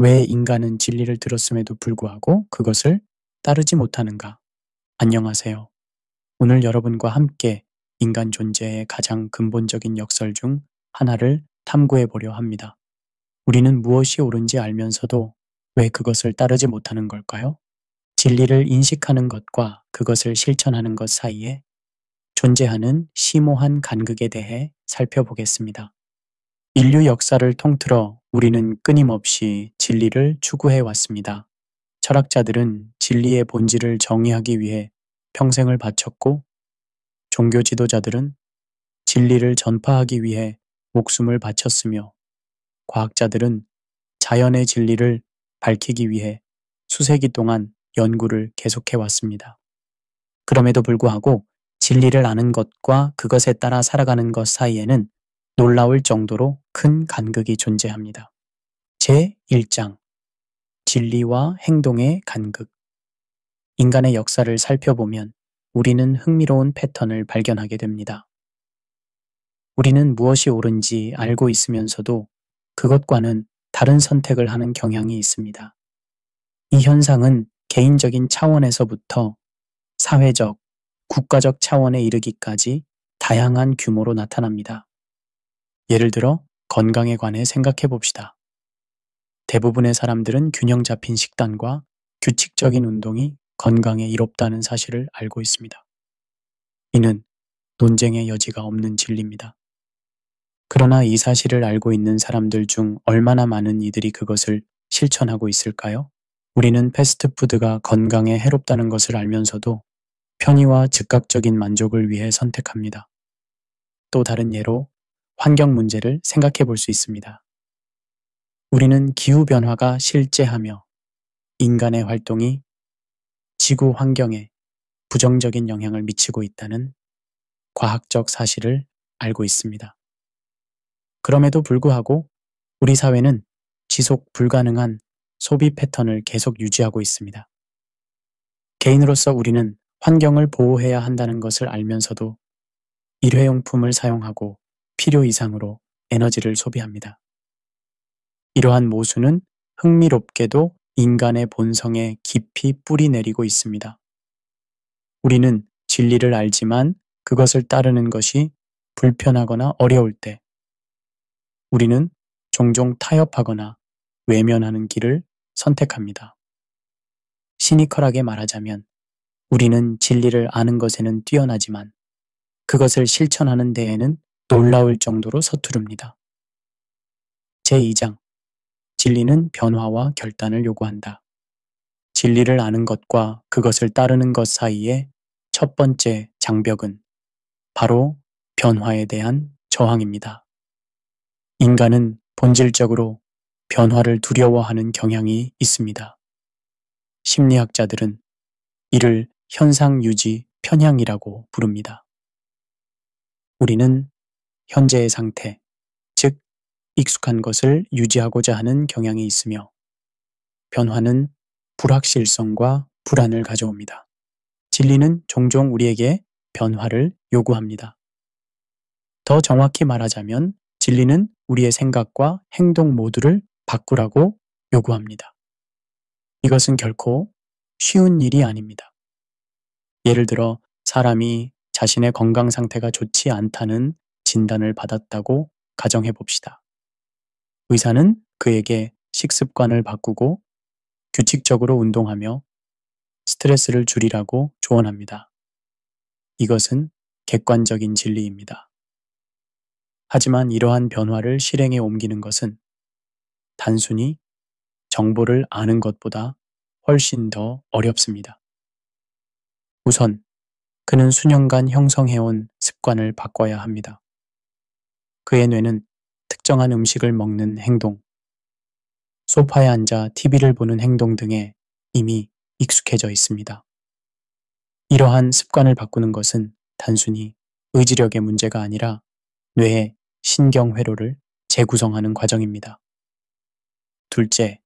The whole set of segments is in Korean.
왜 인간은 진리를 들었음에도 불구하고 그것을 따르지 못하는가? 안녕하세요. 오늘 여러분과 함께 인간 존재의 가장 근본적인 역설 중 하나를 탐구해 보려 합니다. 우리는 무엇이 옳은지 알면서도 왜 그것을 따르지 못하는 걸까요? 진리를 인식하는 것과 그것을 실천하는 것 사이에 존재하는 심오한 간극에 대해 살펴보겠습니다. 인류 역사를 통틀어 우리는 끊임없이 진리를 추구해 왔습니다. 철학자들은 진리의 본질을 정의하기 위해 평생을 바쳤고, 종교 지도자들은 진리를 전파하기 위해 목숨을 바쳤으며, 과학자들은 자연의 진리를 밝히기 위해 수세기 동안 연구를 계속해 왔습니다. 그럼에도 불구하고 진리를 아는 것과 그것에 따라 살아가는 것 사이에는 놀라울 정도로 큰 간극이 존재합니다. 제1장 진리와 행동의 간극. 인간의 역사를 살펴보면 우리는 흥미로운 패턴을 발견하게 됩니다. 우리는 무엇이 옳은지 알고 있으면서도 그것과는 다른 선택을 하는 경향이 있습니다. 이 현상은 개인적인 차원에서부터 사회적, 국가적 차원에 이르기까지 다양한 규모로 나타납니다. 예를 들어 건강에 관해 생각해 봅시다. 대부분의 사람들은 균형 잡힌 식단과 규칙적인 운동이 건강에 이롭다는 사실을 알고 있습니다. 이는 논쟁의 여지가 없는 진리입니다. 그러나 이 사실을 알고 있는 사람들 중 얼마나 많은 이들이 그것을 실천하고 있을까요? 우리는 패스트푸드가 건강에 해롭다는 것을 알면서도 편의와 즉각적인 만족을 위해 선택합니다. 또 다른 예로 환경 문제를 생각해 볼 수 있습니다. 우리는 기후변화가 실제하며 인간의 활동이 지구 환경에 부정적인 영향을 미치고 있다는 과학적 사실을 알고 있습니다. 그럼에도 불구하고 우리 사회는 지속 불가능한 소비 패턴을 계속 유지하고 있습니다. 개인으로서 우리는 환경을 보호해야 한다는 것을 알면서도 일회용품을 사용하고 필요 이상으로 에너지를 소비합니다. 이러한 모순은 흥미롭게도 인간의 본성에 깊이 뿌리 내리고 있습니다. 우리는 진리를 알지만 그것을 따르는 것이 불편하거나 어려울 때, 우리는 종종 타협하거나 외면하는 길을 선택합니다. 시니컬하게 말하자면 우리는 진리를 아는 것에는 뛰어나지만 그것을 실천하는 데에는 놀라울 정도로 서투릅니다. 제2장 진리는 변화와 결단을 요구한다. 진리를 아는 것과 그것을 따르는 것 사이의 첫 번째 장벽은 바로 변화에 대한 저항입니다. 인간은 본질적으로 변화를 두려워하는 경향이 있습니다. 심리학자들은 이를 현상유지 편향이라고 부릅니다. 우리는 현재의 상태, 즉 익숙한 것을 유지하고자 하는 경향이 있으며 변화는 불확실성과 불안을 가져옵니다. 진리는 종종 우리에게 변화를 요구합니다. 더 정확히 말하자면 진리는 우리의 생각과 행동 모두를 바꾸라고 요구합니다. 이것은 결코 쉬운 일이 아닙니다. 예를 들어 사람이 자신의 건강 상태가 좋지 않다는 진단을 받았다고 가정해 봅시다. 의사는 그에게 식습관을 바꾸고 규칙적으로 운동하며 스트레스를 줄이라고 조언합니다. 이것은 객관적인 진리입니다. 하지만 이러한 변화를 실행에 옮기는 것은 단순히 정보를 아는 것보다 훨씬 더 어렵습니다. 우선 그는 수년간 형성해온 습관을 바꿔야 합니다. 그의 뇌는 특정한 음식을 먹는 행동, 소파에 앉아 TV를 보는 행동 등에 이미 익숙해져 있습니다. 이러한 습관을 바꾸는 것은 단순히 의지력의 문제가 아니라 뇌의 신경회로를 재구성하는 과정입니다. 둘째,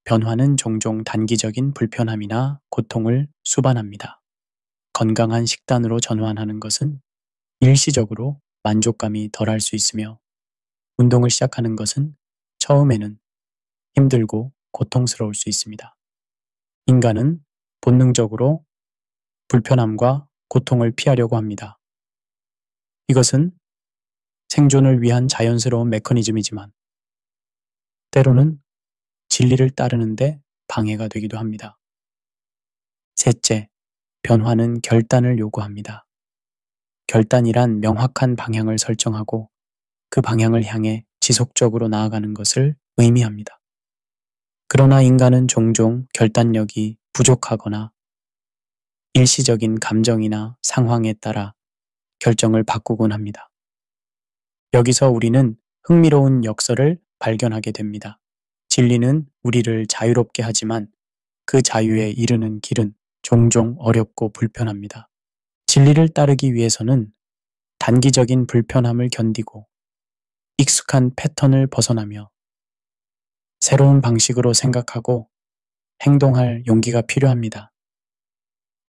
변화는 종종 단기적인 불편함이나 고통을 수반합니다. 건강한 식단으로 전환하는 것은 일시적으로 만족감이 덜할 수 있으며 운동을 시작하는 것은 처음에는 힘들고 고통스러울 수 있습니다. 인간은 본능적으로 불편함과 고통을 피하려고 합니다. 이것은 생존을 위한 자연스러운 메커니즘이지만 때로는 진리를 따르는데 방해가 되기도 합니다. 셋째, 변화는 결단을 요구합니다. 결단이란 명확한 방향을 설정하고 그 방향을 향해 지속적으로 나아가는 것을 의미합니다. 그러나 인간은 종종 결단력이 부족하거나 일시적인 감정이나 상황에 따라 결정을 바꾸곤 합니다. 여기서 우리는 흥미로운 역설을 발견하게 됩니다. 진리는 우리를 자유롭게 하지만 그 자유에 이르는 길은 종종 어렵고 불편합니다. 진리를 따르기 위해서는 단기적인 불편함을 견디고 익숙한 패턴을 벗어나며 새로운 방식으로 생각하고 행동할 용기가 필요합니다.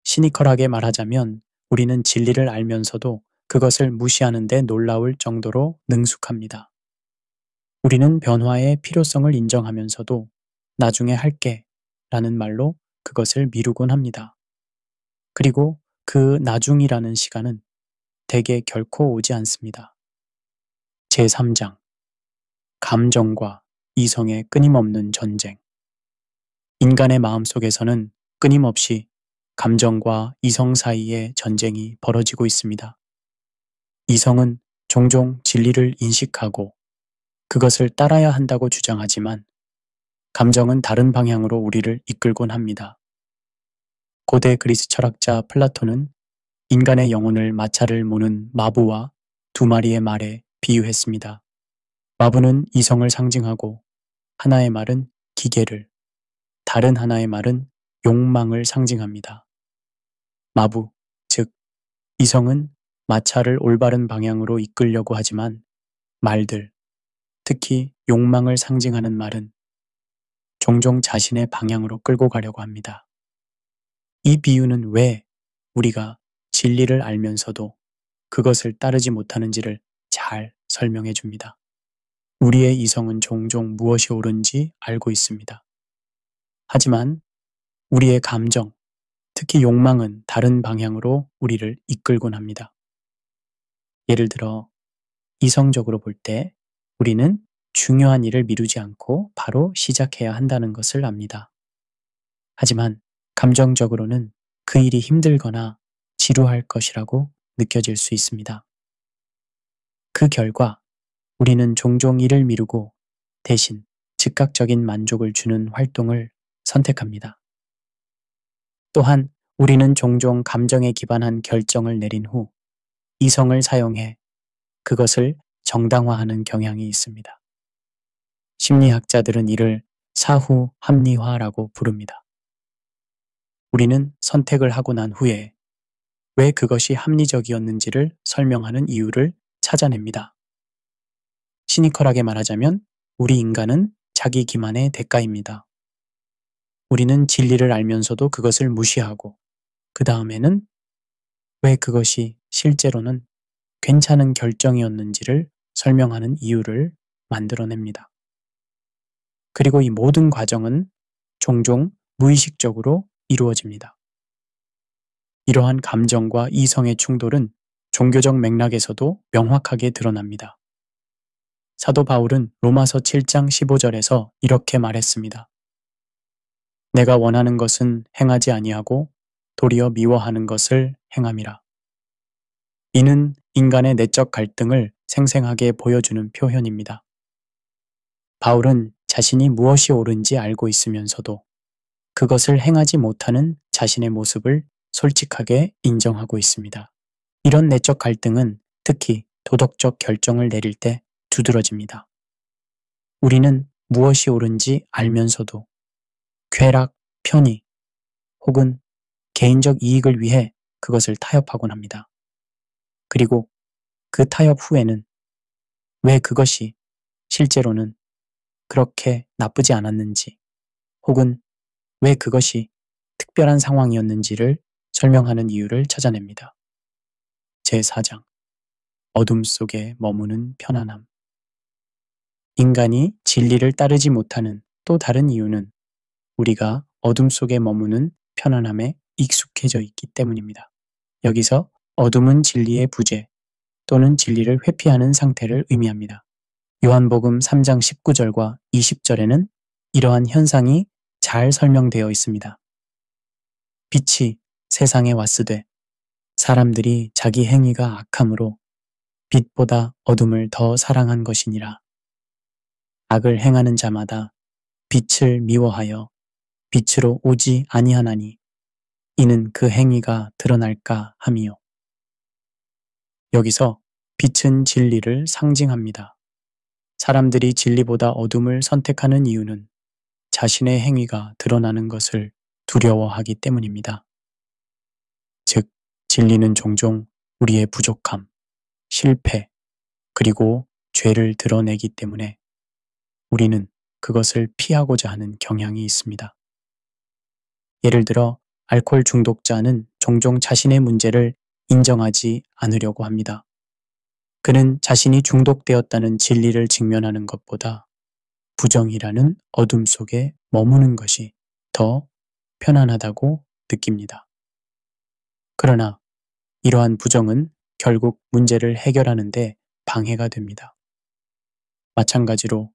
시니컬하게 말하자면 우리는 진리를 알면서도 그것을 무시하는 데 놀라울 정도로 능숙합니다. 우리는 변화의 필요성을 인정하면서도 나중에 할게 라는 말로 그것을 미루곤 합니다. 그리고 그 나중이라는 시간은 대개 결코 오지 않습니다. 제3장 감정과 이성의 끊임없는 전쟁. 인간의 마음속에서는 끊임없이 감정과 이성 사이의 전쟁이 벌어지고 있습니다. 이성은 종종 진리를 인식하고 그것을 따라야 한다고 주장하지만 감정은 다른 방향으로 우리를 이끌곤 합니다. 고대 그리스 철학자 플라톤은 인간의 영혼을 마찰을 모는 마부와 두 마리의 말에 비유했습니다. 마부는 이성을 상징하고 하나의 말은 기계를, 다른 하나의 말은 욕망을 상징합니다. 마부, 즉 이성은 마찰을 올바른 방향으로 이끌려고 하지만 말들, 특히 욕망을 상징하는 말은 종종 자신의 방향으로 끌고 가려고 합니다. 이 비유는 왜 우리가 진리를 알면서도 그것을 따르지 못하는지를 잘 설명해 줍니다. 우리의 이성은 종종 무엇이 옳은지 알고 있습니다. 하지만 우리의 감정, 특히 욕망은 다른 방향으로 우리를 이끌곤 합니다. 예를 들어 이성적으로 볼 때 우리는 중요한 일을 미루지 않고 바로 시작해야 한다는 것을 압니다. 하지만 감정적으로는 그 일이 힘들거나 지루할 것이라고 느껴질 수 있습니다. 그 결과 우리는 종종 일을 미루고 대신 즉각적인 만족을 주는 활동을 선택합니다. 또한 우리는 종종 감정에 기반한 결정을 내린 후 이성을 사용해 그것을 정당화하는 경향이 있습니다. 심리학자들은 이를 사후 합리화라고 부릅니다. 우리는 선택을 하고 난 후에 왜 그것이 합리적이었는지를 설명하는 이유를 찾아냅니다. 시니컬하게 말하자면 우리 인간은 자기 기만의 대가입니다. 우리는 진리를 알면서도 그것을 무시하고 그 다음에는 왜 그것이 실제로는 괜찮은 결정이었는지를 설명하는 이유를 만들어냅니다. 그리고 이 모든 과정은 종종 무의식적으로 이루어집니다. 이러한 감정과 이성의 충돌은 종교적 맥락에서도 명확하게 드러납니다. 사도 바울은 로마서 7장 15절에서 이렇게 말했습니다. 내가 원하는 것은 행하지 아니하고 도리어 미워하는 것을 행함이라. 이는 인간의 내적 갈등을 생생하게 보여주는 표현입니다. 바울은 자신이 무엇이 옳은지 알고 있으면서도 그것을 행하지 못하는 자신의 모습을 솔직하게 인정하고 있습니다. 이런 내적 갈등은 특히 도덕적 결정을 내릴 때 두드러집니다. 우리는 무엇이 옳은지 알면서도 쾌락, 편의 혹은 개인적 이익을 위해 그것을 타협하곤 합니다. 그리고 그 타협 후에는 왜 그것이 실제로는 그렇게 나쁘지 않았는지 혹은 왜 그것이 특별한 상황이었는지를 설명하는 이유를 찾아냅니다. 제4장 어둠 속에 머무는 편안함. 인간이 진리를 따르지 못하는 또 다른 이유는 우리가 어둠 속에 머무는 편안함에 익숙해져 있기 때문입니다. 여기서 어둠은 진리의 부재 또는 진리를 회피하는 상태를 의미합니다. 요한복음 3장 19절과 20절에는 이러한 현상이 잘 설명되어 있습니다. 빛이 세상에 왔으되 사람들이 자기 행위가 악함으로 빛보다 어둠을 더 사랑한 것이니라. 악을 행하는 자마다 빛을 미워하여 빛으로 오지 아니하나니 이는 그 행위가 드러날까 함이요. 여기서 빛은 진리를 상징합니다. 사람들이 진리보다 어둠을 선택하는 이유는 자신의 행위가 드러나는 것을 두려워하기 때문입니다. 즉, 진리는 종종 우리의 부족함, 실패, 그리고 죄를 드러내기 때문에 우리는 그것을 피하고자 하는 경향이 있습니다. 예를 들어, 알코올 중독자는 종종 자신의 문제를 인정하지 않으려고 합니다. 그는 자신이 중독되었다는 진리를 직면하는 것보다 부정이라는 어둠 속에 머무는 것이 더 편안하다고 느낍니다. 그러나 이러한 부정은 결국 문제를 해결하는데 방해가 됩니다. 마찬가지로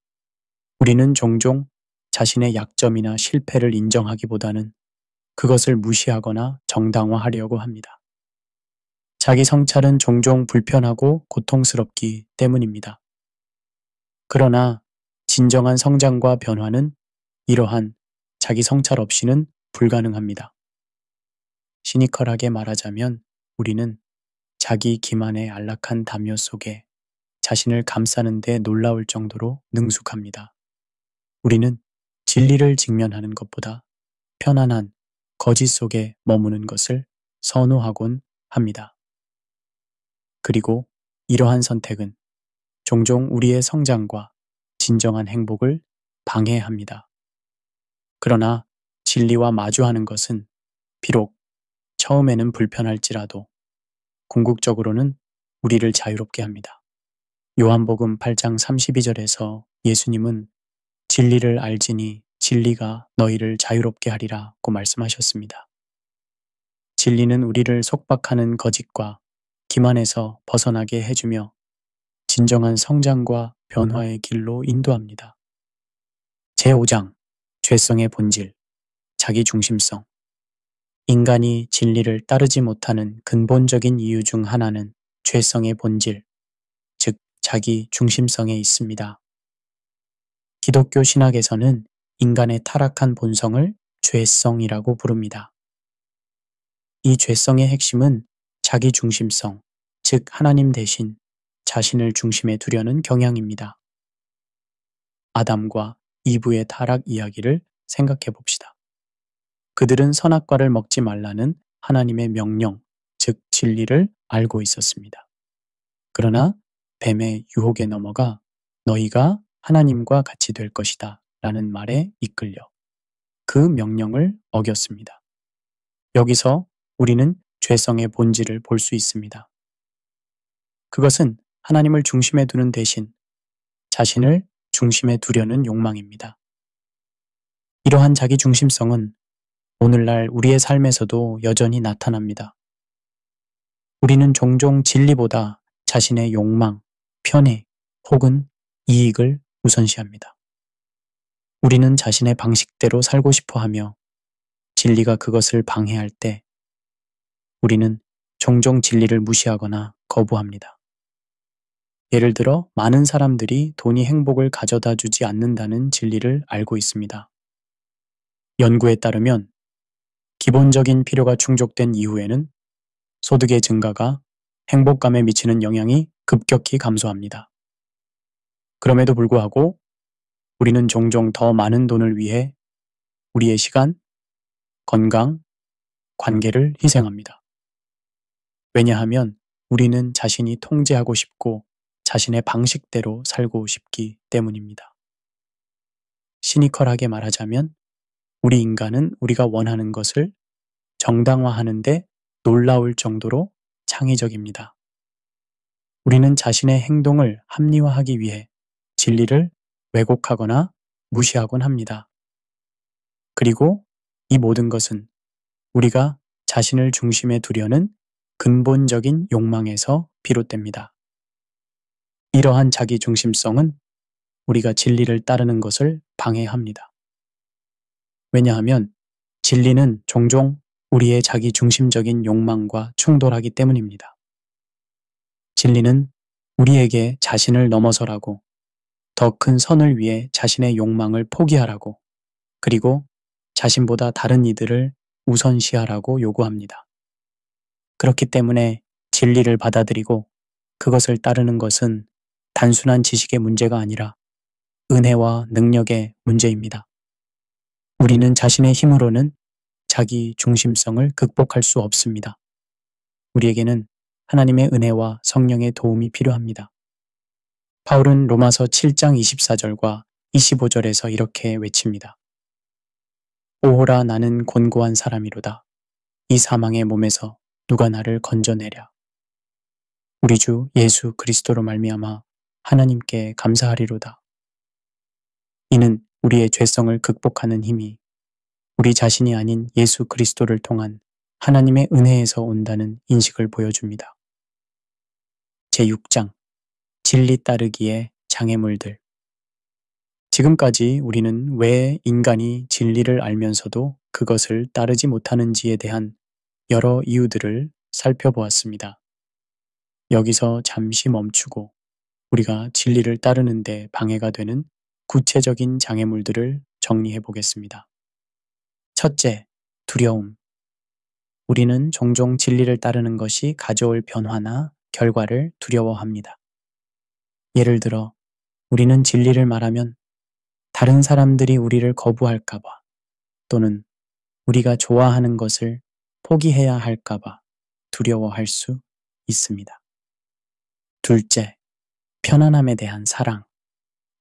우리는 종종 자신의 약점이나 실패를 인정하기보다는 그것을 무시하거나 정당화하려고 합니다. 자기 성찰은 종종 불편하고 고통스럽기 때문입니다. 그러나 진정한 성장과 변화는 이러한 자기 성찰 없이는 불가능합니다. 시니컬하게 말하자면 우리는 자기 기만의 안락한 담요 속에 자신을 감싸는 데 놀라울 정도로 능숙합니다. 우리는 진리를 직면하는 것보다 편안한 거짓 속에 머무는 것을 선호하곤 합니다. 그리고 이러한 선택은 종종 우리의 성장과 진정한 행복을 방해합니다. 그러나 진리와 마주하는 것은 비록 처음에는 불편할지라도 궁극적으로는 우리를 자유롭게 합니다. 요한복음 8장 32절에서 예수님은 진리를 알지니 진리가 너희를 자유롭게 하리라고 말씀하셨습니다. 진리는 우리를 속박하는 거짓과 기만에서 벗어나게 해주며 진정한 성장과 변화의 길로 인도합니다. 제5장 죄성의 본질, 자기중심성. 인간이 진리를 따르지 못하는 근본적인 이유 중 하나는 죄성의 본질, 즉 자기중심성에 있습니다. 기독교 신학에서는 인간의 타락한 본성을 죄성이라고 부릅니다. 이 죄성의 핵심은 자기중심성, 즉 하나님 대신 자신을 중심에 두려는 경향입니다. 아담과 이브의 타락 이야기를 생각해 봅시다. 그들은 선악과를 먹지 말라는 하나님의 명령, 즉 진리를 알고 있었습니다. 그러나 뱀의 유혹에 넘어가 너희가 하나님과 같이 될 것이다 라는 말에 이끌려 그 명령을 어겼습니다. 여기서 우리는 죄성의 본질을 볼 수 있습니다. 그것은 하나님을 중심에 두는 대신 자신을 중심에 두려는 욕망입니다. 이러한 자기중심성은 오늘날 우리의 삶에서도 여전히 나타납니다. 우리는 종종 진리보다 자신의 욕망, 편애 혹은 이익을 우선시합니다. 우리는 자신의 방식대로 살고 싶어 하며 진리가 그것을 방해할 때 우리는 종종 진리를 무시하거나 거부합니다. 예를 들어 많은 사람들이 돈이 행복을 가져다 주지 않는다는 진리를 알고 있습니다. 연구에 따르면 기본적인 필요가 충족된 이후에는 소득의 증가가 행복감에 미치는 영향이 급격히 감소합니다. 그럼에도 불구하고 우리는 종종 더 많은 돈을 위해 우리의 시간, 건강, 관계를 희생합니다. 왜냐하면 우리는 자신이 통제하고 싶고 자신의 방식대로 살고 싶기 때문입니다. 시니컬하게 말하자면 우리 인간은 우리가 원하는 것을 정당화하는데 놀라울 정도로 창의적입니다. 우리는 자신의 행동을 합리화하기 위해 진리를 왜곡하거나 무시하곤 합니다. 그리고 이 모든 것은 우리가 자신을 중심에 두려는 근본적인 욕망에서 비롯됩니다. 이러한 자기 중심성은 우리가 진리를 따르는 것을 방해합니다. 왜냐하면 진리는 종종 우리의 자기 중심적인 욕망과 충돌하기 때문입니다. 진리는 우리에게 자신을 넘어서라고, 더 큰 선을 위해 자신의 욕망을 포기하라고, 그리고 자신보다 다른 이들을 우선시하라고 요구합니다. 그렇기 때문에 진리를 받아들이고 그것을 따르는 것은 단순한 지식의 문제가 아니라 은혜와 능력의 문제입니다. 우리는 자신의 힘으로는 자기 중심성을 극복할 수 없습니다. 우리에게는 하나님의 은혜와 성령의 도움이 필요합니다. 바울은 로마서 7장 24절과 25절에서 이렇게 외칩니다. 오호라 나는 곤고한 사람이로다. 이 사망의 몸에서 누가 나를 건져내랴. 우리 주 예수 그리스도로 말미암아 하나님께 감사하리로다. 이는 우리의 죄성을 극복하는 힘이 우리 자신이 아닌 예수 그리스도를 통한 하나님의 은혜에서 온다는 인식을 보여줍니다. 제6장 진리 따르기의 장애물들. 지금까지 우리는 왜 인간이 진리를 알면서도 그것을 따르지 못하는지에 대한 여러 이유들을 살펴보았습니다. 여기서 잠시 멈추고 우리가 진리를 따르는데 방해가 되는 구체적인 장애물들을 정리해 보겠습니다. 첫째, 두려움. 우리는 종종 진리를 따르는 것이 가져올 변화나 결과를 두려워합니다. 예를 들어, 우리는 진리를 말하면 다른 사람들이 우리를 거부할까봐 또는 우리가 좋아하는 것을 포기해야 할까봐 두려워할 수 있습니다. 둘째, 편안함에 대한 사랑.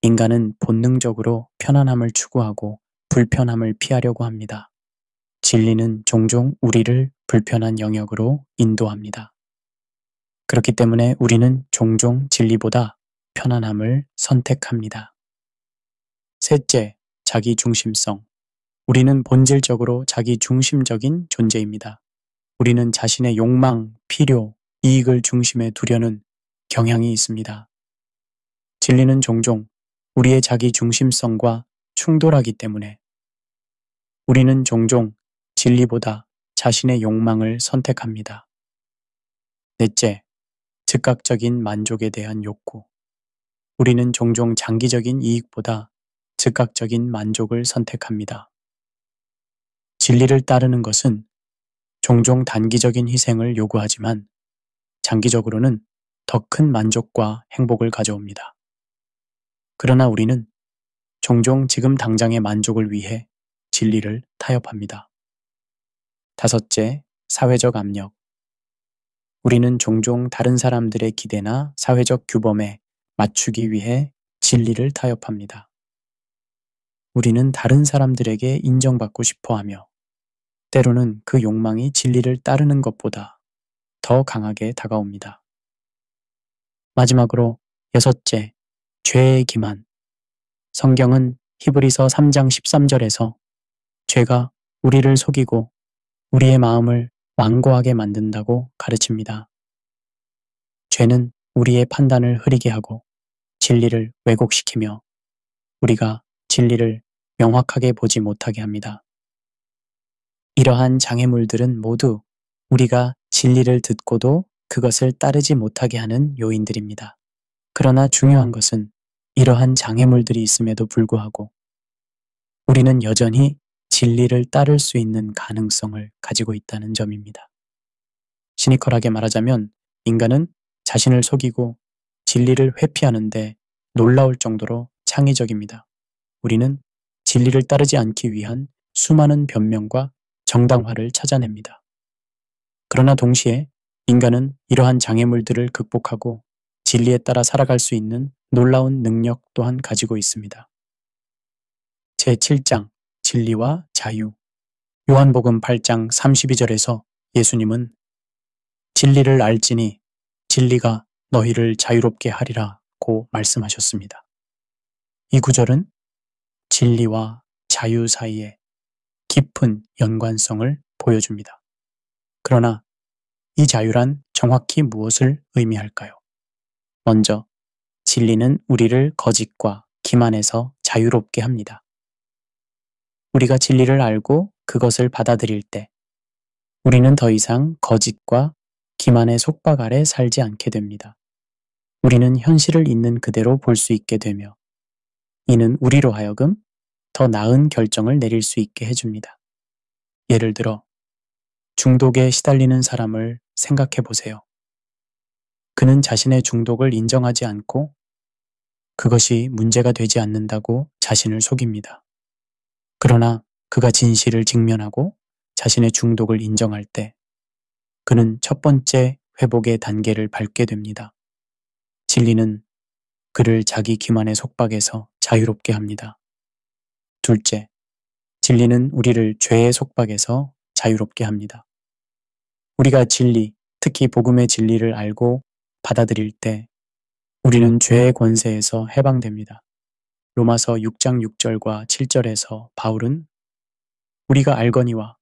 인간은 본능적으로 편안함을 추구하고 불편함을 피하려고 합니다. 진리는 종종 우리를 불편한 영역으로 인도합니다. 그렇기 때문에 우리는 종종 진리보다 편안함을 선택합니다. 셋째, 자기 중심성. 우리는 본질적으로 자기 중심적인 존재입니다. 우리는 자신의 욕망, 필요, 이익을 중심에 두려는 경향이 있습니다. 진리는 종종 우리의 자기 중심성과 충돌하기 때문에 우리는 종종 진리보다 자신의 욕망을 선택합니다. 넷째, 즉각적인 만족에 대한 욕구. 우리는 종종 장기적인 이익보다 즉각적인 만족을 선택합니다. 진리를 따르는 것은 종종 단기적인 희생을 요구하지만 장기적으로는 더 큰 만족과 행복을 가져옵니다. 그러나 우리는 종종 지금 당장의 만족을 위해 진리를 타협합니다. 다섯째, 사회적 압력. 우리는 종종 다른 사람들의 기대나 사회적 규범에 맞추기 위해 진리를 타협합니다. 우리는 다른 사람들에게 인정받고 싶어 하며 때로는 그 욕망이 진리를 따르는 것보다 더 강하게 다가옵니다. 마지막으로 여섯째, 죄의 기만. 성경은 히브리서 3장 13절에서 죄가 우리를 속이고 우리의 마음을 완고하게 만든다고 가르칩니다. 죄는 우리의 판단을 흐리게 하고 진리를 왜곡시키며 우리가 진리를 명확하게 보지 못하게 합니다. 이러한 장애물들은 모두 우리가 진리를 듣고도 그것을 따르지 못하게 하는 요인들입니다. 그러나 중요한 것은 이러한 장애물들이 있음에도 불구하고 우리는 여전히 진리를 따를 수 있는 가능성을 가지고 있다는 점입니다. 시니컬하게 말하자면 인간은 자신을 속이고 진리를 회피하는데 놀라울 정도로 창의적입니다. 우리는 진리를 따르지 않기 위한 수많은 변명과 정당화를 찾아냅니다. 그러나 동시에 인간은 이러한 장애물들을 극복하고 진리에 따라 살아갈 수 있는 놀라운 능력 또한 가지고 있습니다. 제7장 진리와 자유. 요한복음 8장 32절에서 예수님은 진리를 알지니 진리가 너희를 자유롭게 하리라고 말씀하셨습니다. 이 구절은 진리와 자유 사이에 깊은 연관성을 보여줍니다. 그러나 이 자유란 정확히 무엇을 의미할까요? 먼저 진리는 우리를 거짓과 기만에서 자유롭게 합니다. 우리가 진리를 알고 그것을 받아들일 때 우리는 더 이상 거짓과 기만의 속박 아래 살지 않게 됩니다. 우리는 현실을 있는 그대로 볼 수 있게 되며 이는 우리로 하여금 더 나은 결정을 내릴 수 있게 해줍니다. 예를 들어 중독에 시달리는 사람을 생각해 보세요. 그는 자신의 중독을 인정하지 않고 그것이 문제가 되지 않는다고 자신을 속입니다. 그러나 그가 진실을 직면하고 자신의 중독을 인정할 때 그는 첫 번째 회복의 단계를 밟게 됩니다. 진리는 그를 자기 기만의 속박에서 자유롭게 합니다. 둘째, 진리는 우리를 죄의 속박에서 자유롭게 합니다. 우리가 진리, 특히 복음의 진리를 알고 받아들일 때 우리는 죄의 권세에서 해방됩니다. 로마서 6장 6절과 7절에서 바울은 우리가 알거니와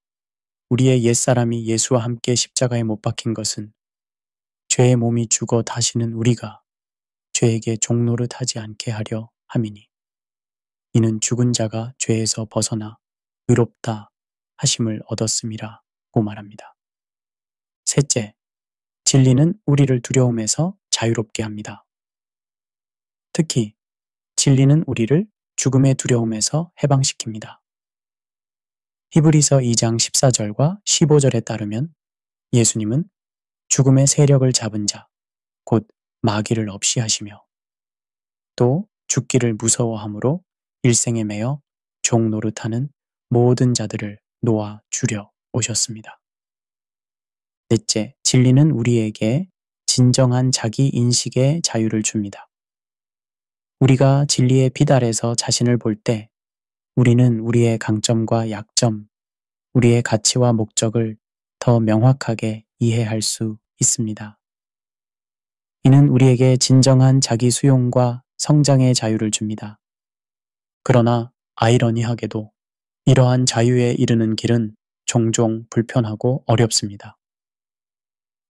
우리의 옛사람이 예수와 함께 십자가에 못 박힌 것은 죄의 몸이 죽어 다시는 우리가 죄에게 종노릇하지 않게 하려 함이니 이는 죽은 자가 죄에서 벗어나 의롭다 하심을 얻었음이라고 말합니다. 셋째, 진리는 우리를 두려움에서 자유롭게 합니다. 특히 진리는 우리를 죽음의 두려움에서 해방시킵니다. 히브리서 2장 14절과 15절에 따르면 예수님은 죽음의 세력을 잡은 자, 곧 마귀를 없이 하시며 또 죽기를 무서워함으로 일생에 매여 종 노릇하는 모든 자들을 놓아 주려 오셨습니다. 넷째, 진리는 우리에게 진정한 자기 인식의 자유를 줍니다. 우리가 진리의 빛 아래서 자신을 볼 때 우리는 우리의 강점과 약점, 우리의 가치와 목적을 더 명확하게 이해할 수 있습니다. 이는 우리에게 진정한 자기 수용과 성장의 자유를 줍니다. 그러나 아이러니하게도 이러한 자유에 이르는 길은 종종 불편하고 어렵습니다.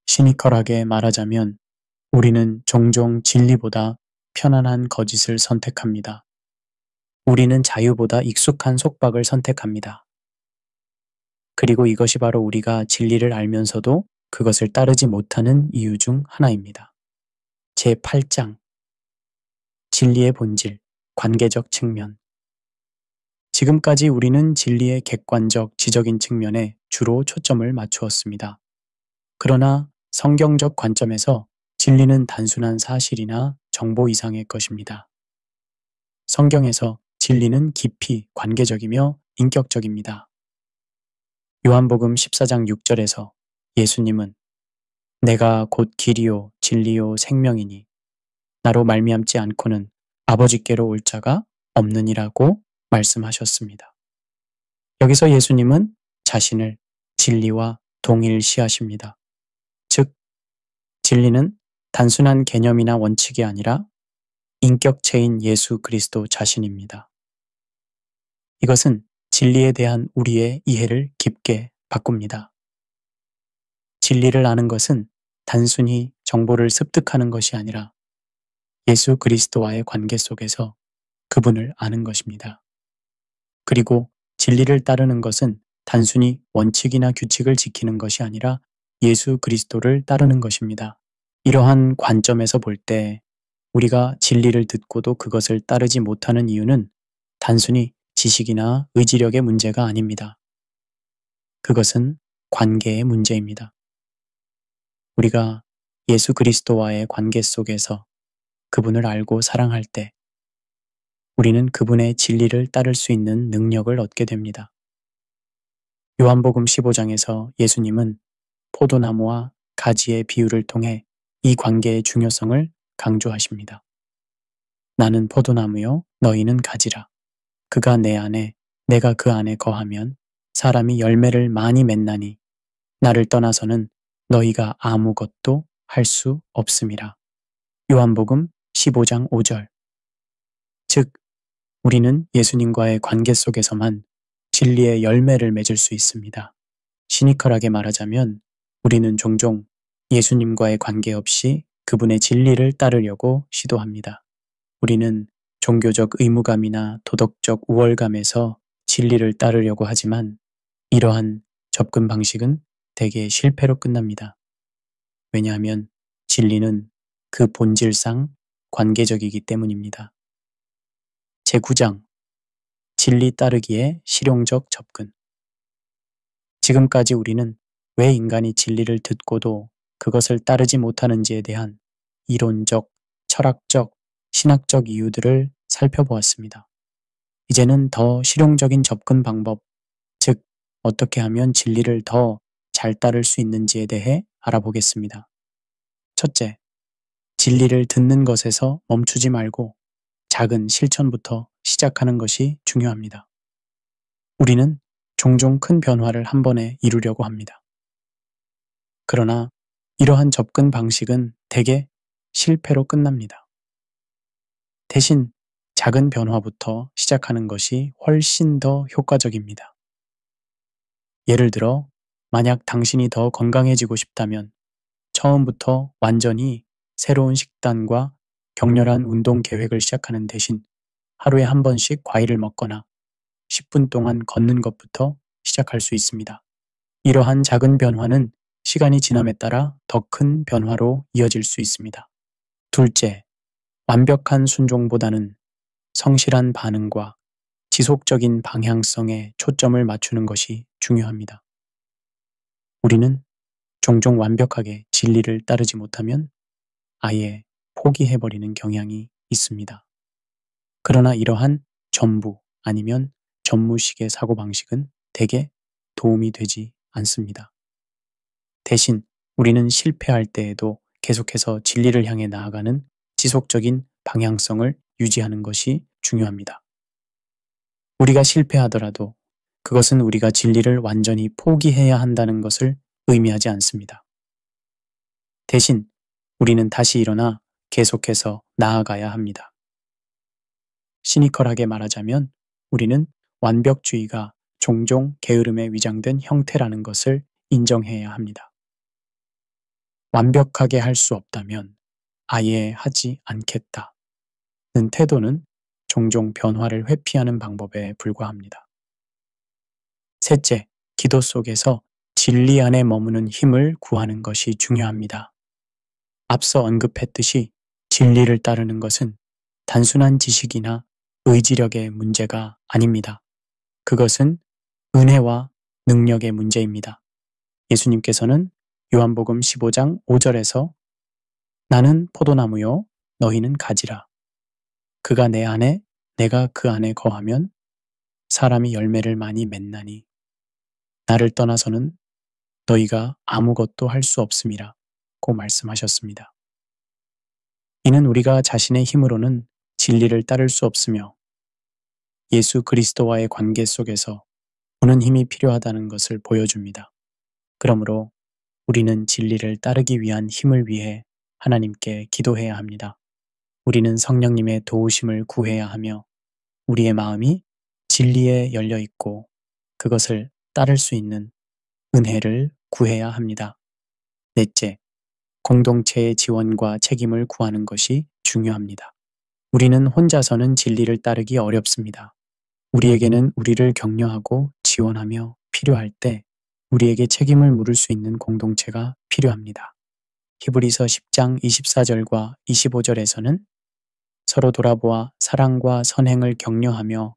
시니컬하게 말하자면 우리는 종종 진리보다 편안한 거짓을 선택합니다. 우리는 자유보다 익숙한 속박을 선택합니다. 그리고 이것이 바로 우리가 진리를 알면서도 그것을 따르지 못하는 이유 중 하나입니다. 제8장 진리의 본질, 관계적 측면. 지금까지 우리는 진리의 객관적, 지적인 측면에 주로 초점을 맞추었습니다. 그러나 성경적 관점에서 진리는 단순한 사실이나 정보 이상의 것입니다. 성경에서 진리는 깊이 관계적이며 인격적입니다. 요한복음 14장 6절에서 예수님은 내가 곧 길이요 진리요 생명이니 나로 말미암지 않고는 아버지께로 올 자가 없느니라고 말씀하셨습니다. 여기서 예수님은 자신을 진리와 동일시하십니다. 즉, 진리는 단순한 개념이나 원칙이 아니라 인격체인 예수 그리스도 자신입니다. 이것은 진리에 대한 우리의 이해를 깊게 바꿉니다. 진리를 아는 것은 단순히 정보를 습득하는 것이 아니라 예수 그리스도와의 관계 속에서 그분을 아는 것입니다. 그리고 진리를 따르는 것은 단순히 원칙이나 규칙을 지키는 것이 아니라 예수 그리스도를 따르는 것입니다. 이러한 관점에서 볼 때 우리가 진리를 듣고도 그것을 따르지 못하는 이유는 단순히 지식이나 의지력의 문제가 아닙니다. 그것은 관계의 문제입니다. 우리가 예수 그리스도와의 관계 속에서 그분을 알고 사랑할 때 우리는 그분의 진리를 따를 수 있는 능력을 얻게 됩니다. 요한복음 15장에서 예수님은 포도나무와 가지의 비유를 통해 이 관계의 중요성을 강조하십니다. 나는 포도나무요 너희는 가지라. 그가 내 안에 내가 그 안에 거하면 사람이 열매를 많이 맺나니 나를 떠나서는 너희가 아무것도 할 수 없음이라. 요한복음 15장 5절. 즉 우리는 예수님과의 관계 속에서만 진리의 열매를 맺을 수 있습니다. 시니컬하게 말하자면 우리는 종종 예수님과의 관계없이 그분의 진리를 따르려고 시도합니다. 우리는 종교적 의무감이나 도덕적 우월감에서 진리를 따르려고 하지만 이러한 접근 방식은 대개 실패로 끝납니다. 왜냐하면 진리는 그 본질상 관계적이기 때문입니다. 제9장 진리 따르기의 실용적 접근. 지금까지 우리는 왜 인간이 진리를 듣고도 그것을 따르지 못하는지에 대한 이론적, 철학적, 신학적 이유들을 살펴보았습니다. 이제는 더 실용적인 접근 방법, 즉 어떻게 하면 진리를 더 잘 따를 수 있는지에 대해 알아보겠습니다. 첫째, 진리를 듣는 것에서 멈추지 말고 작은 실천부터 시작하는 것이 중요합니다. 우리는 종종 큰 변화를 한 번에 이루려고 합니다. 그러나 이러한 접근 방식은 대개 실패로 끝납니다. 대신 작은 변화부터 시작하는 것이 훨씬 더 효과적입니다. 예를 들어, 만약 당신이 더 건강해지고 싶다면 처음부터 완전히 새로운 식단과 격렬한 운동 계획을 시작하는 대신 하루에 한 번씩 과일을 먹거나 10분 동안 걷는 것부터 시작할 수 있습니다. 이러한 작은 변화는 시간이 지남에 따라 더 큰 변화로 이어질 수 있습니다. 둘째, 완벽한 순종보다는 성실한 반응과 지속적인 방향성에 초점을 맞추는 것이 중요합니다. 우리는 종종 완벽하게 진리를 따르지 못하면 아예 포기해버리는 경향이 있습니다. 그러나 이러한 전부 아니면 전무식의 사고방식은 대개 도움이 되지 않습니다. 대신 우리는 실패할 때에도 계속해서 진리를 향해 나아가는 지속적인 방향성을 유지하는 것이 중요합니다. 우리가 실패하더라도 그것은 우리가 진리를 완전히 포기해야 한다는 것을 의미하지 않습니다. 대신 우리는 다시 일어나 계속해서 나아가야 합니다. 시니컬하게 말하자면 우리는 완벽주의가 종종 게으름에 위장된 형태라는 것을 인정해야 합니다. 완벽하게 할 수 없다면 아예 하지 않겠다는 태도는 종종 변화를 회피하는 방법에 불과합니다. 셋째, 기도 속에서 진리 안에 머무는 힘을 구하는 것이 중요합니다. 앞서 언급했듯이 진리를 따르는 것은 단순한 지식이나 의지력의 문제가 아닙니다. 그것은 은혜와 능력의 문제입니다. 예수님께서는 요한복음 15장 5절에서 나는 포도나무요 너희는 가지라. 그가 내 안에 내가 그 안에 거하면 사람이 열매를 많이 맺나니 나를 떠나서는 너희가 아무것도 할 수 없음이라 고 말씀하셨습니다. 이는 우리가 자신의 힘으로는 진리를 따를 수 없으며 예수 그리스도와의 관계 속에서 보는 힘이 필요하다는 것을 보여줍니다. 그러므로 우리는 진리를 따르기 위한 힘을 위해 하나님께 기도해야 합니다. 우리는 성령님의 도우심을 구해야 하며 우리의 마음이 진리에 열려 있고 그것을 따를 수 있는 은혜를 구해야 합니다. 넷째, 공동체의 지원과 책임을 구하는 것이 중요합니다. 우리는 혼자서는 진리를 따르기 어렵습니다. 우리에게는 우리를 격려하고 지원하며 필요할 때 우리에게 책임을 물을 수 있는 공동체가 필요합니다. 히브리서 10장 24절과 25절에서는 서로 돌아보아 사랑과 선행을 격려하며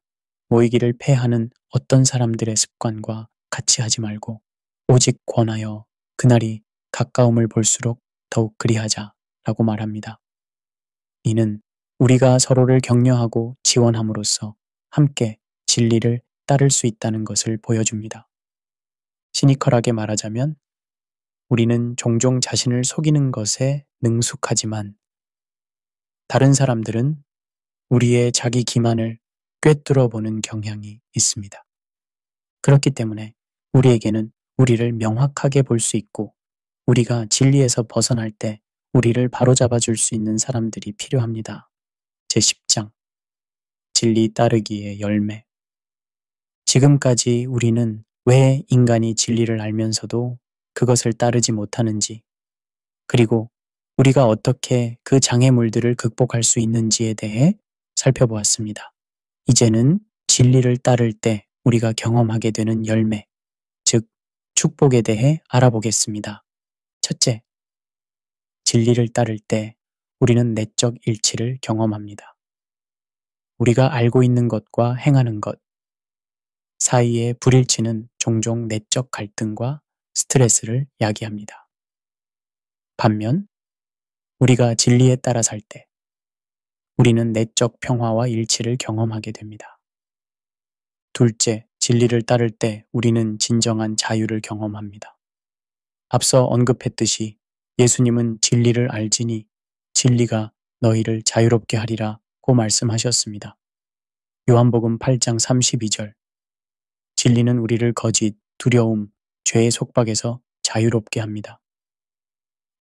모이기를 패하는 어떤 사람들의 습관과 같이 하지 말고 오직 권하여 그날이 가까움을 볼수록 더욱 그리하자라고 말합니다. 이는 우리가 서로를 격려하고 지원함으로써 함께 진리를 따를 수 있다는 것을 보여줍니다. 시니컬하게 말하자면 우리는 종종 자신을 속이는 것에 능숙하지만 다른 사람들은 우리의 자기 기만을 꿰뚫어 보는 경향이 있습니다. 그렇기 때문에 우리에게는 우리를 명확하게 볼 수 있고 우리가 진리에서 벗어날 때 우리를 바로잡아 줄 수 있는 사람들이 필요합니다. 제10장 진리 따르기의 열매. 지금까지 우리는 왜 인간이 진리를 알면서도 그것을 따르지 못하는지, 그리고 우리가 어떻게 그 장애물들을 극복할 수 있는지에 대해 살펴보았습니다. 이제는 진리를 따를 때 우리가 경험하게 되는 열매, 즉 축복에 대해 알아보겠습니다. 첫째, 진리를 따를 때 우리는 내적 일치를 경험합니다. 우리가 알고 있는 것과 행하는 것 사이의 불일치는 종종 내적 갈등과 스트레스를 야기합니다. 반면 우리가 진리에 따라 살 때 우리는 내적 평화와 일치를 경험하게 됩니다. 둘째, 진리를 따를 때 우리는 진정한 자유를 경험합니다. 앞서 언급했듯이 예수님은 진리를 알지니 진리가 너희를 자유롭게 하리라고 말씀하셨습니다. 요한복음 8장 32절. 진리는 우리를 거짓, 두려움, 죄의 속박에서 자유롭게 합니다.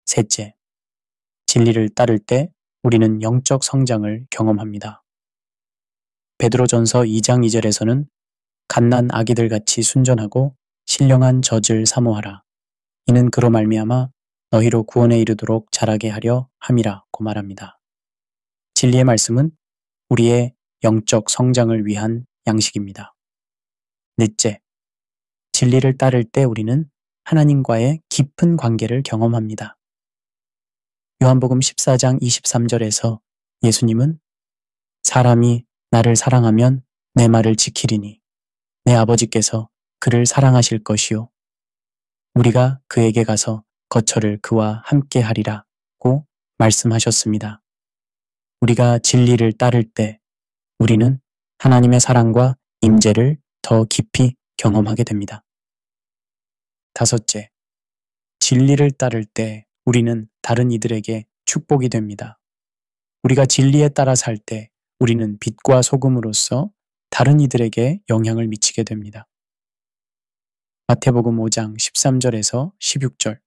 셋째, 진리를 따를 때 우리는 영적 성장을 경험합니다. 베드로전서 2장 2절에서는 갓난 아기들 같이 순전하고 신령한 젖을 사모하라. 이는 그로 말미암아 너희로 구원에 이르도록 자라게 하려 함이라고 말합니다. 진리의 말씀은 우리의 영적 성장을 위한 양식입니다. 넷째, 진리를 따를 때 우리는 하나님과의 깊은 관계를 경험합니다. 요한복음 14장 23절에서 예수님은 사람이 나를 사랑하면 내 말을 지키리니 내 아버지께서 그를 사랑하실 것이요 우리가 그에게 가서 거처를 그와 함께 하리라고 말씀하셨습니다. 우리가 진리를 따를 때 우리는 하나님의 사랑과 임재를 더 깊이 경험하게 됩니다. 다섯째, 진리를 따를 때 우리는 다른 이들에게 축복이 됩니다. 우리가 진리에 따라 살 때 우리는 빛과 소금으로서 다른 이들에게 영향을 미치게 됩니다. 마태복음 5장 13절에서 16절.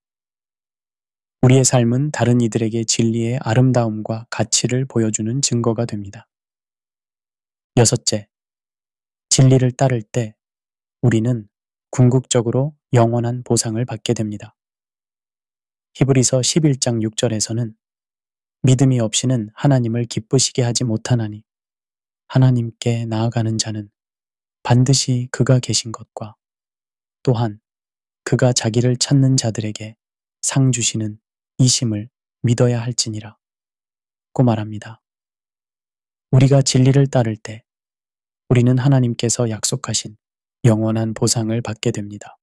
우리의 삶은 다른 이들에게 진리의 아름다움과 가치를 보여주는 증거가 됩니다. 여섯째, 진리를 따를 때 우리는 궁극적으로 영원한 보상을 받게 됩니다. 히브리서 11장 6절에서는 믿음이 없이는 하나님을 기쁘시게 하지 못하나니 하나님께 나아가는 자는 반드시 그가 계신 것과 또한 그가 자기를 찾는 자들에게 상 주시는 이심을 믿어야 할지니라 고 말합니다. 우리가 진리를 따를 때 우리는 하나님께서 약속하신 영원한 보상을 받게 됩니다.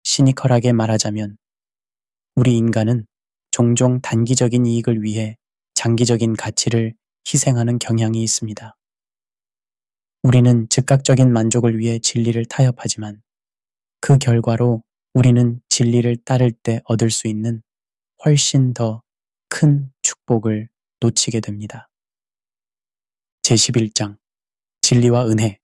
시니컬하게 말하자면 우리 인간은 종종 단기적인 이익을 위해 장기적인 가치를 희생하는 경향이 있습니다. 우리는 즉각적인 만족을 위해 진리를 타협하지만 그 결과로 우리는 진리를 따를 때 얻을 수 있는 훨씬 더 큰 축복을 놓치게 됩니다. 제11장 진리와 은혜.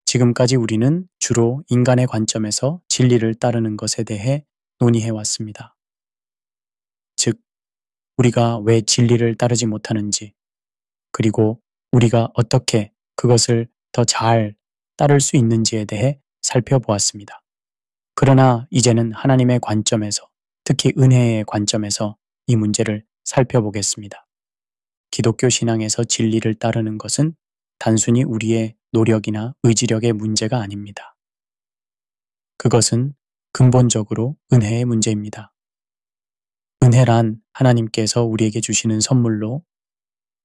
지금까지 우리는 주로 인간의 관점에서 진리를 따르는 것에 대해 논의해 왔습니다. 즉, 우리가 왜 진리를 따르지 못하는지, 그리고 우리가 어떻게 그것을 더 잘 따를 수 있는지에 대해 살펴보았습니다. 그러나 이제는 하나님의 관점에서, 특히 은혜의 관점에서 이 문제를 살펴보겠습니다. 기독교 신앙에서 진리를 따르는 것은 단순히 우리의 노력이나 의지력의 문제가 아닙니다. 그것은 근본적으로 은혜의 문제입니다. 은혜란 하나님께서 우리에게 주시는 선물로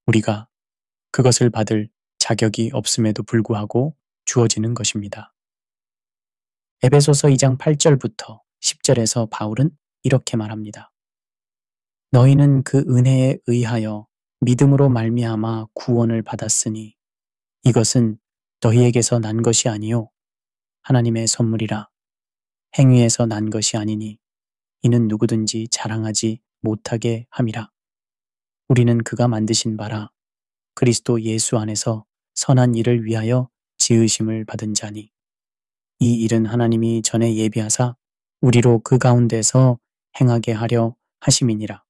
우리가 그것을 받을 자격이 없음에도 불구하고 주어지는 것입니다. 에베소서 2장 8절부터 10절에서 바울은 이렇게 말합니다. 너희는 그 은혜에 의하여 믿음으로 말미암아 구원을 받았으니 이것은 너희에게서 난 것이 아니요 하나님의 선물이라. 행위에서 난 것이 아니니 이는 누구든지 자랑하지 못하게 함이라. 우리는 그가 만드신 바라 그리스도 예수 안에서 선한 일을 위하여 지으심을 받은 자니 이 일은 하나님이 전에 예비하사 우리로 그 가운데서 행하게 하려 하심이니라.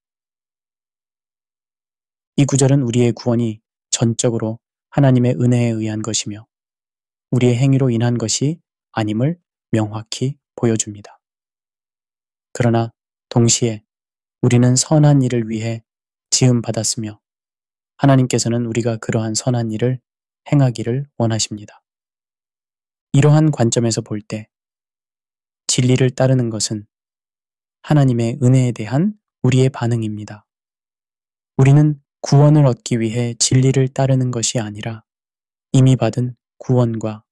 이 구절은 우리의 구원이 전적으로 하나님의 은혜에 의한 것이며 우리의 행위로 인한 것이 아님을 명확히 보여줍니다. 그러나 동시에 우리는 선한 일을 위해 지음받았으며 하나님께서는 우리가 그러한 선한 일을 행하기를 원하십니다. 이러한 관점에서 볼 때 진리를 따르는 것은 하나님의 은혜에 대한 우리의 반응입니다. 우리는 구원을 얻기 위해 진리를 따르는 것이 아니라 이미 받은 구원과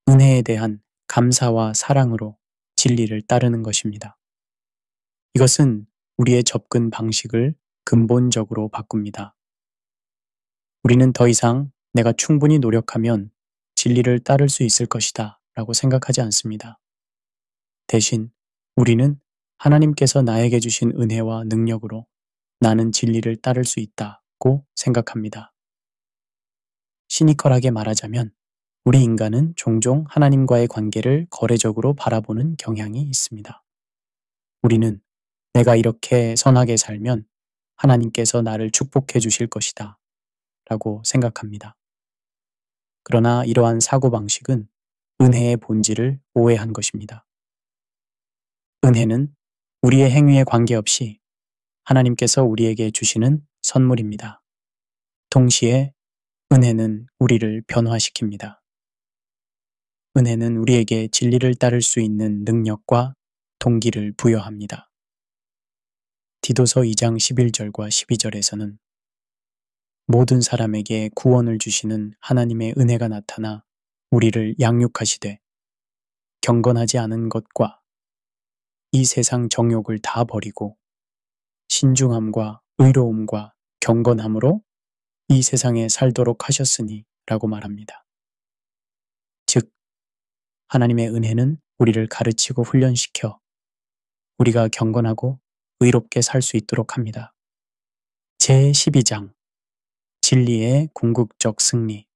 은혜에 대한 감사와 사랑으로 진리를 따르는 것입니다. 이것은 우리의 접근 방식을 근본적으로 바꿉니다. 우리는 더 이상 내가 충분히 노력하면 진리를 따를 수 있을 것이다 라고 생각하지 않습니다. 대신 우리는 하나님께서 나에게 주신 은혜와 능력으로 나는 진리를 따를 수 있다고 생각합니다. 시니컬하게 말하자면 우리 인간은 종종 하나님과의 관계를 거래적으로 바라보는 경향이 있습니다. 우리는 내가 이렇게 선하게 살면 하나님께서 나를 축복해 주실 것이다 라고 생각합니다. 그러나 이러한 사고방식은 은혜의 본질을 오해한 것입니다. 은혜는 우리의 행위에 관계없이 하나님께서 우리에게 주시는 선물입니다. 동시에 은혜는 우리를 변화시킵니다. 은혜는 우리에게 진리를 따를 수 있는 능력과 동기를 부여합니다. 디도서 2장 11절과 12절에서는 모든 사람에게 구원을 주시는 하나님의 은혜가 나타나 우리를 양육하시되 경건하지 않은 것과 이 세상 정욕을 다 버리고 신중함과 의로움과 경건함으로 이 세상에 살도록 하셨으니 라고 말합니다. 즉, 하나님의 은혜는 우리를 가르치고 훈련시켜 우리가 경건하고 의롭게 살 수 있도록 합니다. 제12장 진리의 궁극적 승리.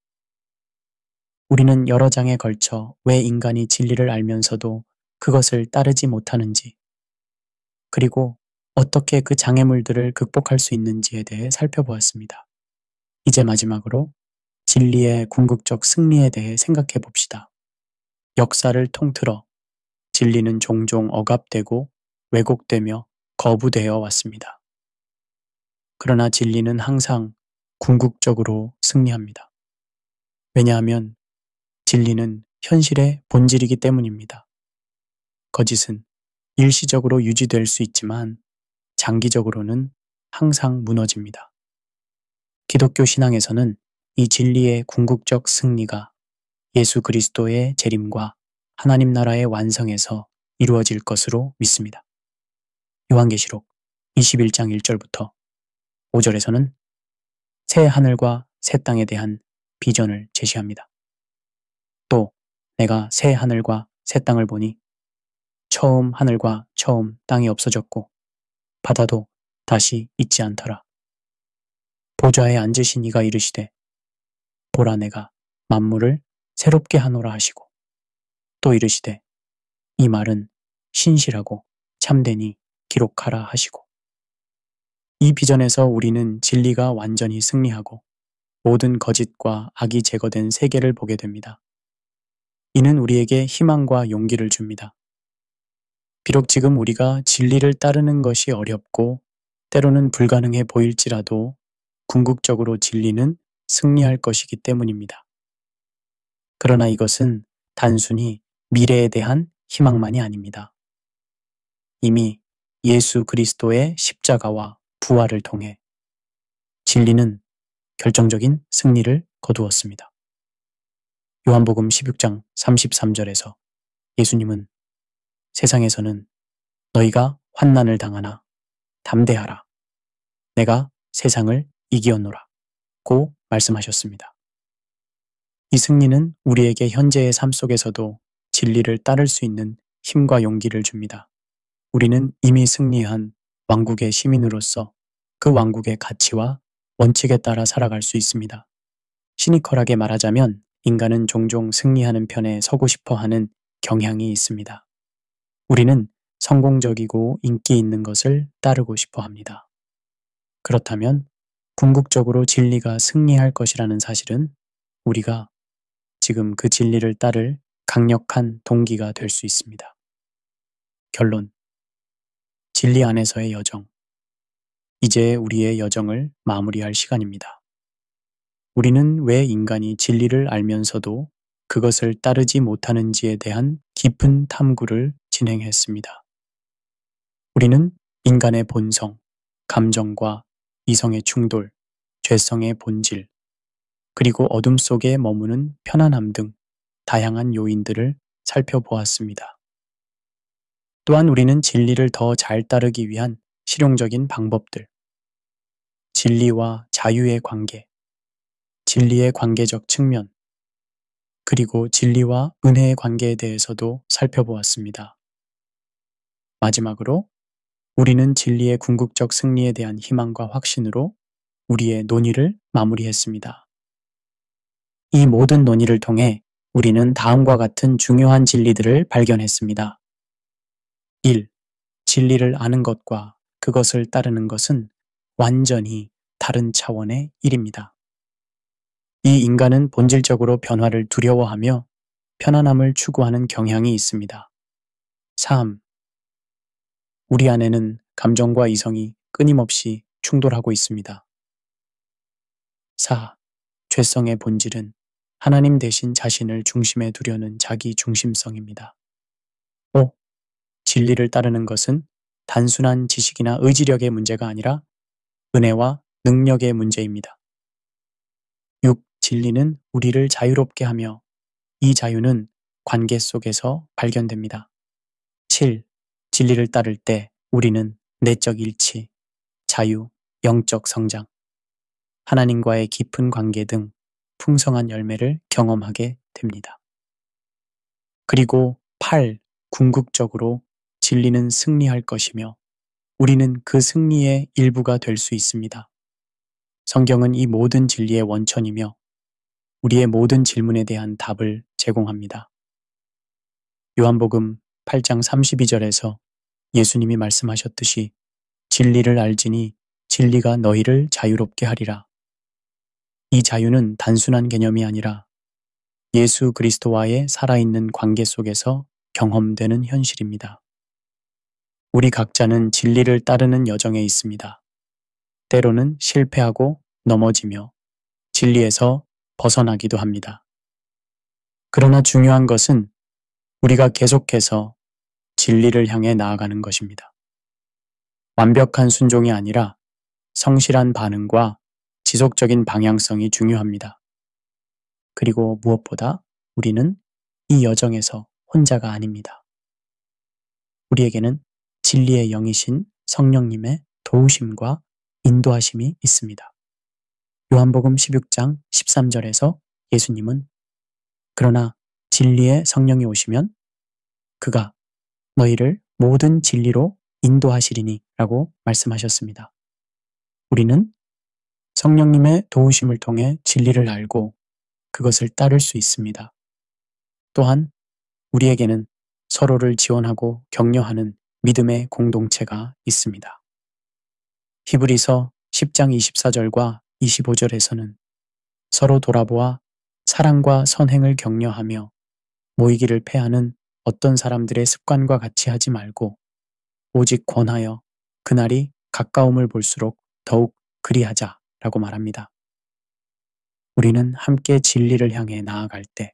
우리는 여러 장에 걸쳐 왜 인간이 진리를 알면서도 그것을 따르지 못하는지, 그리고 어떻게 그 장애물들을 극복할 수 있는지에 대해 살펴보았습니다. 이제 마지막으로 진리의 궁극적 승리에 대해 생각해 봅시다. 역사를 통틀어 진리는 종종 억압되고 왜곡되며 거부되어 왔습니다. 그러나 진리는 항상 궁극적으로 승리합니다. 왜냐하면 진리는 현실의 본질이기 때문입니다. 거짓은 일시적으로 유지될 수 있지만 장기적으로는 항상 무너집니다. 기독교 신앙에서는 이 진리의 궁극적 승리가 예수 그리스도의 재림과 하나님 나라의 완성에서 이루어질 것으로 믿습니다. 요한계시록 21장 1절부터 5절에서는 새 하늘과 새 땅에 대한 비전을 제시합니다. 또 내가 새 하늘과 새 땅을 보니 처음 하늘과 처음 땅이 없어졌고 바다도 다시 있지 않더라. 보좌에 앉으신 이가 이르시되 보라 내가 만물을 새롭게 하노라 하시고 또 이르시되 이 말은 신실하고 참되니 기록하라 하시고 이 비전에서 우리는 진리가 완전히 승리하고 모든 거짓과 악이 제거된 세계를 보게 됩니다. 이는 우리에게 희망과 용기를 줍니다. 비록 지금 우리가 진리를 따르는 것이 어렵고 때로는 불가능해 보일지라도 궁극적으로 진리는 승리할 것이기 때문입니다. 그러나 이것은 단순히 미래에 대한 희망만이 아닙니다. 이미 예수 그리스도의 십자가와 부활을 통해 진리는 결정적인 승리를 거두었습니다. 요한복음 16장 33절에서 예수님은 세상에서는 너희가 환난을 당하나 담대하라. 내가 세상을 이기었노라. 고 말씀하셨습니다. 이 승리는 우리에게 현재의 삶 속에서도 진리를 따를 수 있는 힘과 용기를 줍니다. 우리는 이미 승리한 왕국의 시민으로서 그 왕국의 가치와 원칙에 따라 살아갈 수 있습니다. 시니컬하게 말하자면 인간은 종종 승리하는 편에 서고 싶어 하는 경향이 있습니다. 우리는 성공적이고 인기 있는 것을 따르고 싶어 합니다. 그렇다면 궁극적으로 진리가 승리할 것이라는 사실은 우리가 지금 그 진리를 따를 강력한 동기가 될 수 있습니다. 결론. 진리 안에서의 여정. 이제 우리의 여정을 마무리할 시간입니다. 우리는 왜 인간이 진리를 알면서도 그것을 따르지 못하는지에 대한 깊은 탐구를 진행했습니다. 우리는 인간의 본성, 감정과 이성의 충돌, 죄성의 본질, 그리고 어둠 속에 머무는 편안함 등 다양한 요인들을 살펴보았습니다. 또한 우리는 진리를 더 잘 따르기 위한 실용적인 방법들, 진리와 자유의 관계, 진리의 관계적 측면, 그리고 진리와 은혜의 관계에 대해서도 살펴보았습니다. 마지막으로 우리는 진리의 궁극적 승리에 대한 희망과 확신으로 우리의 논의를 마무리했습니다. 이 모든 논의를 통해 우리는 다음과 같은 중요한 진리들을 발견했습니다. 1. 진리를 아는 것과 그것을 따르는 것은 완전히 다른 차원의 일입니다. 이 인간은 본질적으로 변화를 두려워하며 편안함을 추구하는 경향이 있습니다. 3. 우리 안에는 감정과 이성이 끊임없이 충돌하고 있습니다. 4. 죄성의 본질은 하나님 대신 자신을 중심에 두려는 자기 중심성입니다. 5. 진리를 따르는 것은 단순한 지식이나 의지력의 문제가 아니라 은혜와 능력의 문제입니다. 6. 진리는 우리를 자유롭게 하며 이 자유는 관계 속에서 발견됩니다. 7. 진리를 따를 때 우리는 내적 일치, 자유, 영적 성장, 하나님과의 깊은 관계 등 풍성한 열매를 경험하게 됩니다. 그리고 8. 궁극적으로 진리는 승리할 것이며 우리는 그 승리의 일부가 될 수 있습니다. 성경은 이 모든 진리의 원천이며 우리의 모든 질문에 대한 답을 제공합니다. 요한복음 8장 32절에서 예수님이 말씀하셨듯이 진리를 알지니 진리가 너희를 자유롭게 하리라. 이 자유는 단순한 개념이 아니라 예수 그리스도와의 살아있는 관계 속에서 경험되는 현실입니다. 우리 각자는 진리를 따르는 여정에 있습니다. 때로는 실패하고 넘어지며 진리에서 벗어나기도 합니다. 그러나 중요한 것은 우리가 계속해서 진리를 향해 나아가는 것입니다. 완벽한 순종이 아니라 성실한 반응과 지속적인 방향성이 중요합니다. 그리고 무엇보다 우리는 이 여정에서 혼자가 아닙니다. 우리에게는 진리의 영이신 성령님의 도우심과 인도하심이 있습니다. 요한복음 16장 13절에서 예수님은 그러나 진리의 성령이 오시면 그가 너희를 모든 진리로 인도하시리니 라고 말씀하셨습니다. 우리는 성령님의 도우심을 통해 진리를 알고 그것을 따를 수 있습니다. 또한 우리에게는 서로를 지원하고 격려하는 믿음의 공동체가 있습니다. 히브리서 10장 24절과 25절에서는 서로 돌아보아 사랑과 선행을 격려하며 모이기를 패하는 어떤 사람들의 습관과 같이 하지 말고 오직 권하여 그날이 가까움을 볼수록 더욱 그리하자라고 말합니다. 우리는 함께 진리를 향해 나아갈 때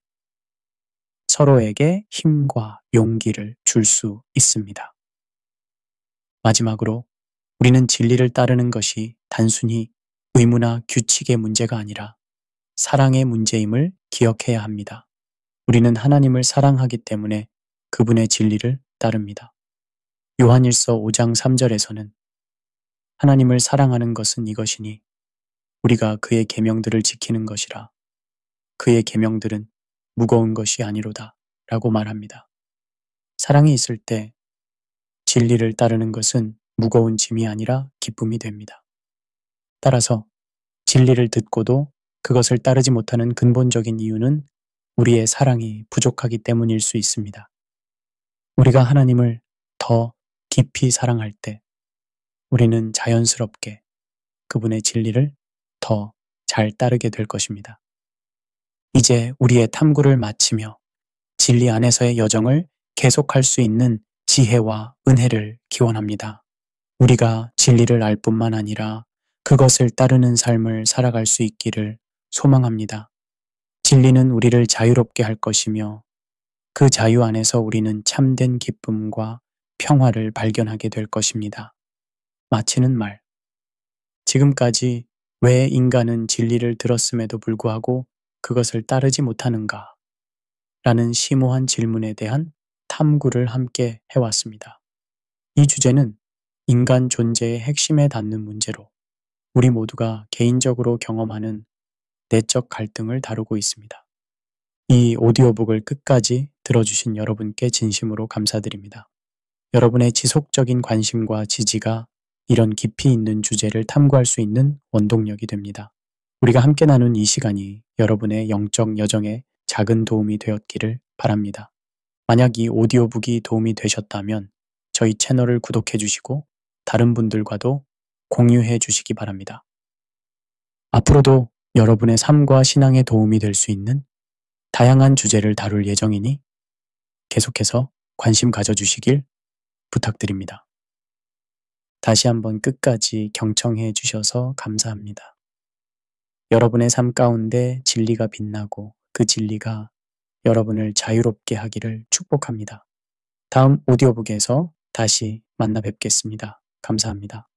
서로에게 힘과 용기를 줄 수 있습니다. 마지막으로 우리는 진리를 따르는 것이 단순히 의무나 규칙의 문제가 아니라 사랑의 문제임을 기억해야 합니다. 우리는 하나님을 사랑하기 때문에 그분의 진리를 따릅니다. 요한일서 5장 3절에서는 하나님을 사랑하는 것은 이것이니 우리가 그의 계명들을 지키는 것이라 그의 계명들은 무거운 것이 아니로다 라고 말합니다. 사랑이 있을 때 진리를 따르는 것은 무거운 짐이 아니라 기쁨이 됩니다. 따라서 진리를 듣고도 그것을 따르지 못하는 근본적인 이유는 우리의 사랑이 부족하기 때문일 수 있습니다. 우리가 하나님을 더 깊이 사랑할 때 우리는 자연스럽게 그분의 진리를 더 잘 따르게 될 것입니다. 이제 우리의 탐구를 마치며 진리 안에서의 여정을 계속할 수 있는 지혜와 은혜를 기원합니다. 우리가 진리를 알 뿐만 아니라 그것을 따르는 삶을 살아갈 수 있기를 소망합니다. 진리는 우리를 자유롭게 할 것이며 그 자유 안에서 우리는 참된 기쁨과 평화를 발견하게 될 것입니다. 마치는 말. 지금까지 왜 인간은 진리를 들었음에도 불구하고 그것을 따르지 못하는가? 라는 심오한 질문에 대한 탐구를 함께 해왔습니다. 이 주제는 인간 존재의 핵심에 닿는 문제로 우리 모두가 개인적으로 경험하는 내적 갈등을 다루고 있습니다. 이 오디오북을 끝까지 들어주신 여러분께 진심으로 감사드립니다. 여러분의 지속적인 관심과 지지가 이런 깊이 있는 주제를 탐구할 수 있는 원동력이 됩니다. 우리가 함께 나눈 이 시간이 여러분의 영적 여정에 작은 도움이 되었기를 바랍니다. 만약 이 오디오북이 도움이 되셨다면 저희 채널을 구독해 주시고 다른 분들과도 공유해 주시기 바랍니다. 앞으로도 여러분의 삶과 신앙에 도움이 될 수 있는 다양한 주제를 다룰 예정이니 계속해서 관심 가져주시길 부탁드립니다. 다시 한번 끝까지 경청해 주셔서 감사합니다. 여러분의 삶 가운데 진리가 빛나고 그 진리가 여러분을 자유롭게 하기를 축복합니다. 다음 오디오북에서 다시 만나 뵙겠습니다. 감사합니다.